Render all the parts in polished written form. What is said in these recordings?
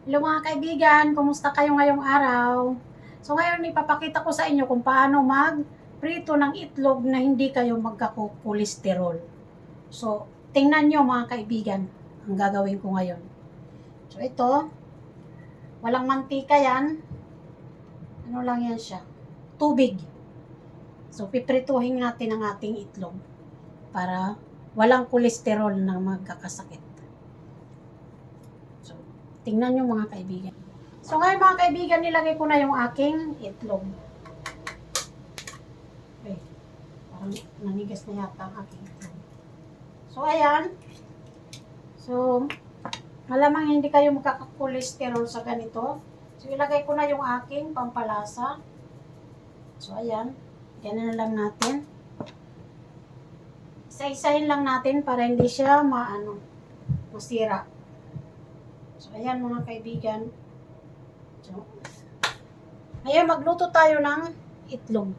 Hello mga kaibigan, kumusta kayo ngayong araw? So ngayon ipapakita ko sa inyo kung paano mag-prito ng itlog na hindi kayo magkakolesterol. So tingnan nyo mga kaibigan ang gagawin ko ngayon. So ito, walang mantika yan. Ano lang yan siya? Tubig. So piprituhin natin ang ating itlog para walang kolesterol na magkakasakit. So tingnan nyo mga kaibigan. So ngayon mga kaibigan, nilagay ko na yung aking itlog. Okay, parang nanigas na yata ang aking itlog. So ayan. So malamang hindi kayo magkakakolesterol sa ganito. So ilagay ko na yung aking pampalasa. So ayan, ganyan na lang natin. Isa-isahin lang natin para hindi siya masira. So ayan mga kaibigan. So, ngayon magluto tayo ng itlog.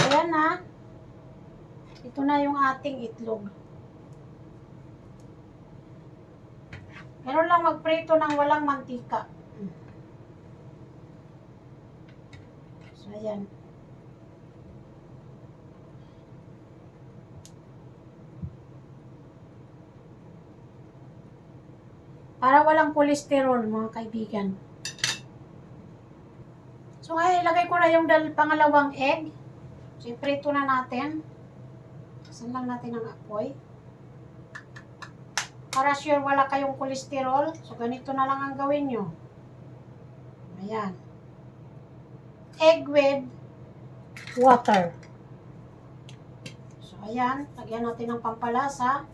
Ayan na. Ito na yung ating itlog. Meron lang magprito ng walang mantika. So ayan. Para walang kolesterol mga kaibigan. So ngayon ilagay ko na yung pangalawang egg. So iprito na natin. Saan lang natin ang apoy. Para sure wala kayong kolesterol. So ganito na lang ang gawin nyo. Ayan. Egg with water. So ayan. Lagyan natin ng pampalasa.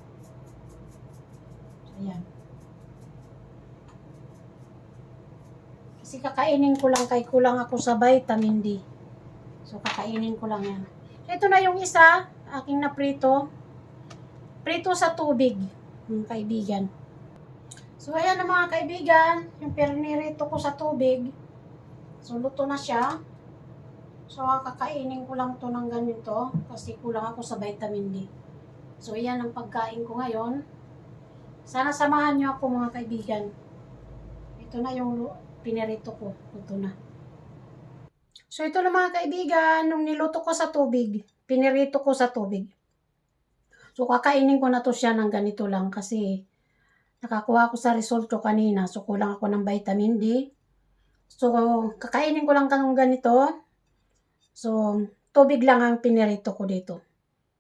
So ayan. Kasi kakainin ko lang kay kulang ako sa vitamin D. So kakainin ko lang yan. So ito na yung isa, aking naprito. Prito sa tubig, mga kaibigan. So ayan na mga kaibigan, yung pinirito ko sa tubig. So luto na siya. So kakainin ko lang to ng ganito kasi kulang ako sa vitamin D. So ayan ang pagkain ko ngayon. Sana samahan niyo ako mga kaibigan. Ito na yung pinirito ko. Luto na. So ito na mga kaibigan, nung niluto ko sa tubig, pinirito ko sa tubig. So kakainin ko na to siya ng ganito lang kasi nakakuha ko sa resulto kanina. So kulang ako ng vitamin D. So kakainin ko lang ng ganito. So tubig lang ang pinirito ko dito.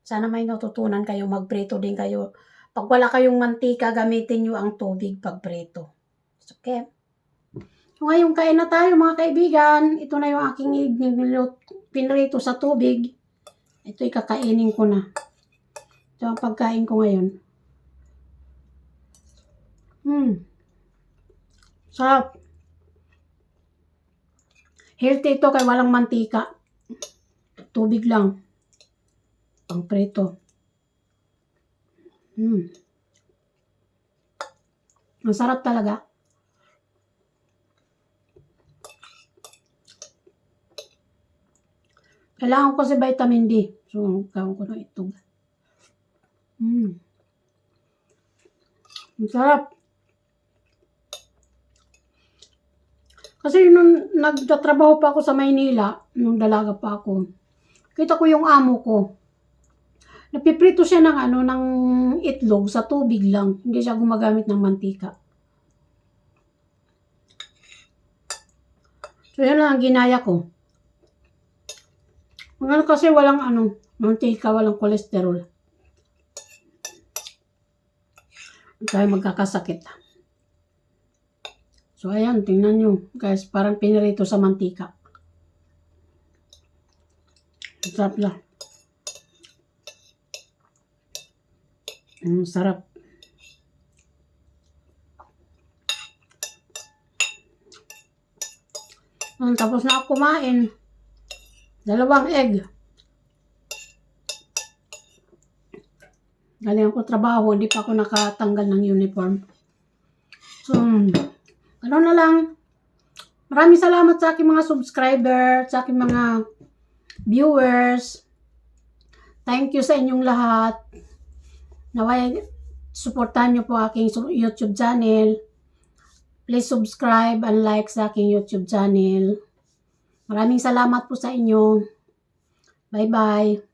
Sana may natutunan kayo, magprito din kayo. Pag wala kayong mantika, gamitin nyo ang tubig pag prito. Okay. So ngayon kain na tayo mga kaibigan. Ito na yung aking pinirito sa tubig. Ito ikakainin ko na. Ito ang pagkain ko ngayon. Sarap. Healthy ito kay walang mantika. Tubig lang. Pang prito. Masarap talaga. Kailangan ko si vitamin D. So, gawin ko na ito. Masarap. Kasi nung nagtatrabaho pa ako sa Maynila, nung dalaga pa ako, kita ko yung amo ko. Napiprito siya ng itlog sa tubig lang. Hindi siya gumagamit ng mantika. So, yan lang ang ginaya ko. Kasi walang mantika, walang kolesterol. Hindi tayo magkakasakit. So, ayan, tingnan nyo. Guys, parang pinirito sa mantika. Sarap lang. Sarap. Tapos na ako kumain. 2 egg. Galing ako trabaho, hindi pa ako nakatanggal ng uniform. So, ano na lang. Maraming salamat sa aking mga subscriber, sa aking mga viewers. Thank you sa inyong lahat. Naway, supportan nyo po aking YouTube channel. Please subscribe and like sa aking YouTube channel. Maraming salamat po sa inyo. Bye-bye.